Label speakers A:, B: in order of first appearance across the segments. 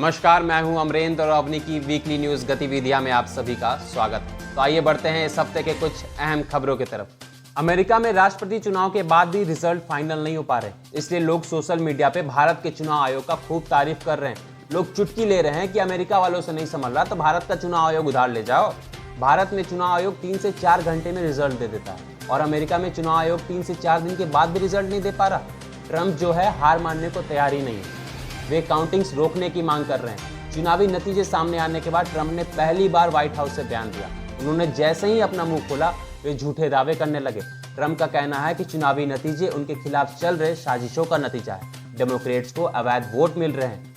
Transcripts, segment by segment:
A: नमस्कार, मैं हूं अमरेंद्र और अवनी की वीकली न्यूज गतिविधियां में आप सभी का स्वागत है। तो आइए बढ़ते हैं इस हफ्ते के कुछ अहम खबरों की तरफ। अमेरिका में राष्ट्रपति चुनाव के बाद भी रिजल्ट फाइनल नहीं हो पा रहे, इसलिए लोग सोशल मीडिया पे भारत के चुनाव आयोग का खूब तारीफ कर रहे हैं। लोग चुटकी ले रहे हैं कि अमेरिका वालों से नहीं संभल रहा तो भारत का चुनाव आयोग उधार ले जाओ। भारत में चुनाव आयोग 3 से 4 घंटे में रिजल्ट दे देता है और अमेरिका में चुनाव आयोग 3 से 4 दिन के बाद भी रिजल्ट नहीं दे पा रहा। ट्रंप जो है हार मानने को तैयार ही नहीं है, वे काउंटिंग्स रोकने की मांग कर रहे हैं। चुनावी नतीजे सामने आने के बाद ट्रंप ने पहली बार व्हाइट हाउस से बयान दिया। उन्होंने जैसे ही अपना मुंह खोला वे झूठे दावे करने लगे। ट्रंप का कहना है कि चुनावी नतीजे उनके खिलाफ चल रहे साजिशों का नतीजा है। डेमोक्रेट्स को अवैध वोट मिल रहे हैं,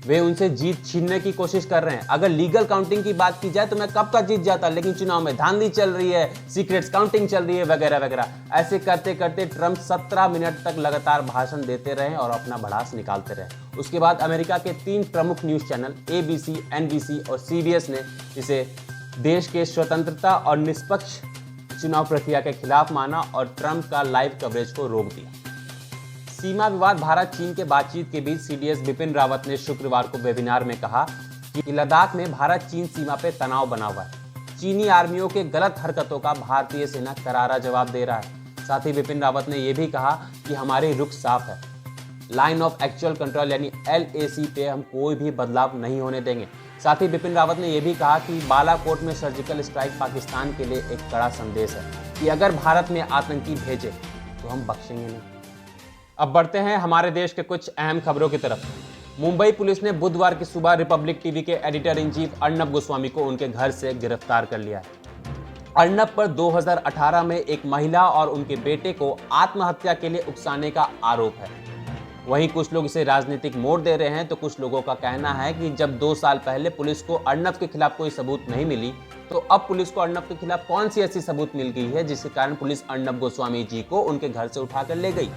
A: वे उनसे जीत छीनने की कोशिश कर रहे हैं। अगर लीगल काउंटिंग की बात की जाए तो मैं कब का जीत जाता, लेकिन चुनाव में धांधली चल रही है, सीक्रेट्स काउंटिंग चल रही है, वगैरह वगैरह। ऐसे करते करते ट्रंप 17 मिनट तक लगातार भाषण देते रहे और अपना भड़ास निकालते रहे। उसके बाद अमेरिका के 3 प्रमुख न्यूज चैनल ABC, NBC और CBS ने इसे देश के स्वतंत्रता और निष्पक्ष चुनाव प्रक्रिया के खिलाफ माना और ट्रंप का लाइव कवरेज को रोक दिया। सीमा विवाद भारत चीन के बातचीत के बीच CDS बिपिन रावत ने शुक्रवार को वेबिनार में कहा कि लद्दाख में भारत चीन सीमा पे तनाव बना हुआ है। चीनी आर्मियों के गलत हरकतों का भारतीय सेना करारा जवाब दे रहा है। साथ ही बिपिन रावत ने यह भी कहा कि हमारी रुख साफ है, लाइन ऑफ एक्चुअल कंट्रोल यानी LAC पे हम कोई भी बदलाव नहीं होने देंगे। साथ ही बिपिन रावत ने यह भी कहा कि बालाकोट में सर्जिकल स्ट्राइक पाकिस्तान के लिए एक कड़ा संदेश है कि अगर भारत में आतंकी भेजे तो हम बख्शेंगे नहीं। अब बढ़ते हैं हमारे देश के कुछ अहम खबरों की तरफ। मुंबई पुलिस ने बुधवार की सुबह रिपब्लिक टीवी के editor in chief Arnab Goswami को उनके घर से गिरफ्तार कर लिया है। अर्नब पर 2018 में एक महिला और उनके बेटे को आत्महत्या के लिए उकसाने का आरोप है। वहीं कुछ लोग इसे राजनीतिक मोड़ दे रहे हैं तो कुछ लोगों का कहना है कि जब 2 साल पहले पुलिस को अर्नब के खिलाफ कोई सबूत नहीं मिली तो अब पुलिस को अर्नब के खिलाफ कौन सी ऐसी सबूत मिल गई है जिसके कारण पुलिस अर्नब गोस्वामी जी को उनके घर से उठाकर ले गई।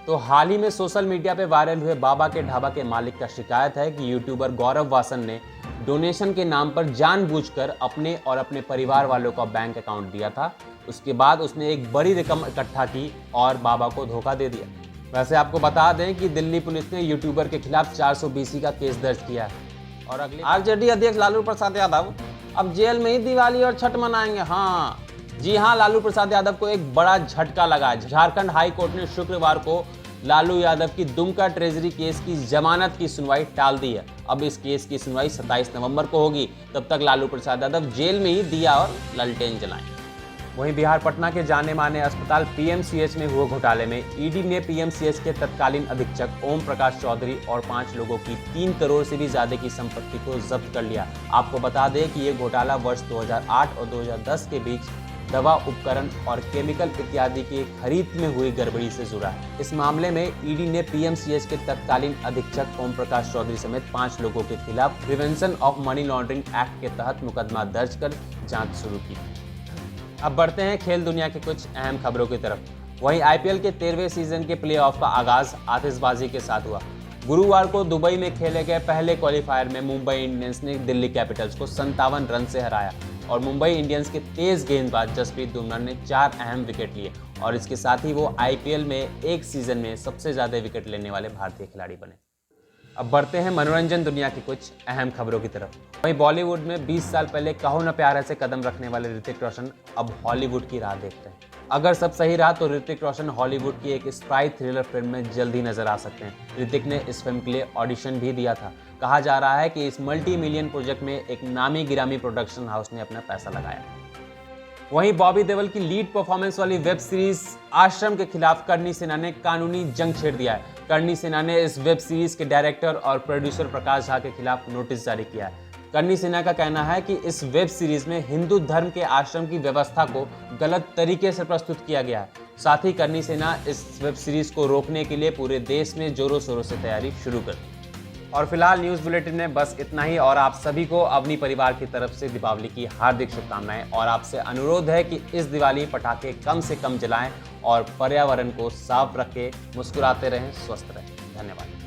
A: तो हाल ही में सोशल मीडिया पे वायरल हुए बाबा के ढाबा के मालिक का शिकायत है कि यूट्यूबर गौरव वासन ने डोनेशन के नाम पर जानबूझकर अपने और अपने परिवार वालों का बैंक अकाउंट दिया था। उसके बाद उसने एक बड़ी रकम इकट्ठा की और बाबा को धोखा दे दिया। वैसे आपको बता दें कि दिल्ली पुलिस ने यूट्यूबर के खिलाफ 420 का केस दर्ज किया है। और अगले RJD अध्यक्ष लालू प्रसाद यादव अब जेल में ही दिवाली और छठ मनाएंगे। हाँ जी हाँ, लालू प्रसाद यादव को एक बड़ा झटका लगा। झारखंड हाई कोर्ट ने शुक्रवार को लालू यादव की दुमका ट्रेजरी केस की जमानत की सुनवाई टाल दी है। अब इस केस की सुनवाई 27 नवंबर को होगी। तब तक लालू प्रसाद यादव जेल में ही दिया और ललटेन जलाएंगे। वहीं बिहार पटना के जाने माने अस्पताल PMCH में हुए घोटाले में ED ने PMCH के तत्कालीन अधीक्षक ओम प्रकाश चौधरी और 5 लोगों की 3 करोड़ से भी ज्यादा की संपत्ति को जब्त कर लिया। आपको बता दें कि ये घोटाला वर्ष 2008 और 2010 के बीच दवा, उपकरण और केमिकल इत्यादि की खरीद में हुई गड़बड़ी से जुड़ा है। इस मामले में ED ने PMCH के तत्कालीन अधीक्षक ओम प्रकाश चौधरी समेत 5 लोगों के खिलाफ prevention of money laundering act के तहत मुकदमा दर्ज कर जांच शुरू की। अब बढ़ते हैं खेल दुनिया के कुछ अहम खबरों की तरफ। वहीं IPL के 13वें सीजन के प्लेऑफ का आगाज आतिशबाजी के साथ हुआ। गुरुवार को दुबई में खेले गए पहले क्वालिफायर में मुंबई इंडियंस ने दिल्ली कैपिटल्स को 57 रन से हराया और मुंबई इंडियंस के तेज गेंदबाज जसप्रीत बुमराह ने 4 अहम विकेट लिए और इसके साथ ही वो IPL में एक सीजन में सबसे ज्यादा विकेट लेने वाले भारतीय खिलाड़ी बने। अब बढ़ते हैं मनोरंजन दुनिया की कुछ अहम खबरों की तरफ। वहीं बॉलीवुड में 20 साल पहले कहो न प्यार है से कदम रखने वाले ऋतिक रोशन अब हॉलीवुड की राह देखते हैं। अगर सब सही रहा तो ऋतिक रोशन हॉलीवुड की एक स्पाई थ्रिलर फिल्म में जल्द ही नजर आ सकते हैं। ऋतिक ने इस फिल्म के लिए ऑडिशन भी दिया था। कहा जा रहा है कि इस मल्टी मिलियन प्रोजेक्ट में एक नामी गिरामी प्रोडक्शन हाउस ने अपना पैसा लगाया। वहीं बॉबी देओल की लीड परफॉर्मेंस वाली वेब सीरीज आश्रम के खिलाफ करणी सेना ने कानूनी जंग छेड़ दिया है। करणी सेना ने इस वेब सीरीज के डायरेक्टर और प्रोड्यूसर प्रकाश झा के खिलाफ नोटिस जारी किया है। करणी सेना का कहना है कि इस वेब सीरीज में हिंदू धर्म के आश्रम की व्यवस्था को गलत तरीके से प्रस्तुत किया गया है। साथ ही करणी सेना इस वेब सीरीज को रोकने के लिए पूरे देश में जोरों शोरों से तैयारी शुरू कर दी। और फिलहाल न्यूज़ बुलेटिन में बस इतना ही और आप सभी को अवनी परिवार की तरफ से दीपावली की हार्दिक शुभकामनाएं और आपसे अनुरोध है कि इस दिवाली पटाखे कम से कम जलाएं और पर्यावरण को साफ रखें। मुस्कुराते रहें, स्वस्थ रहें। धन्यवाद।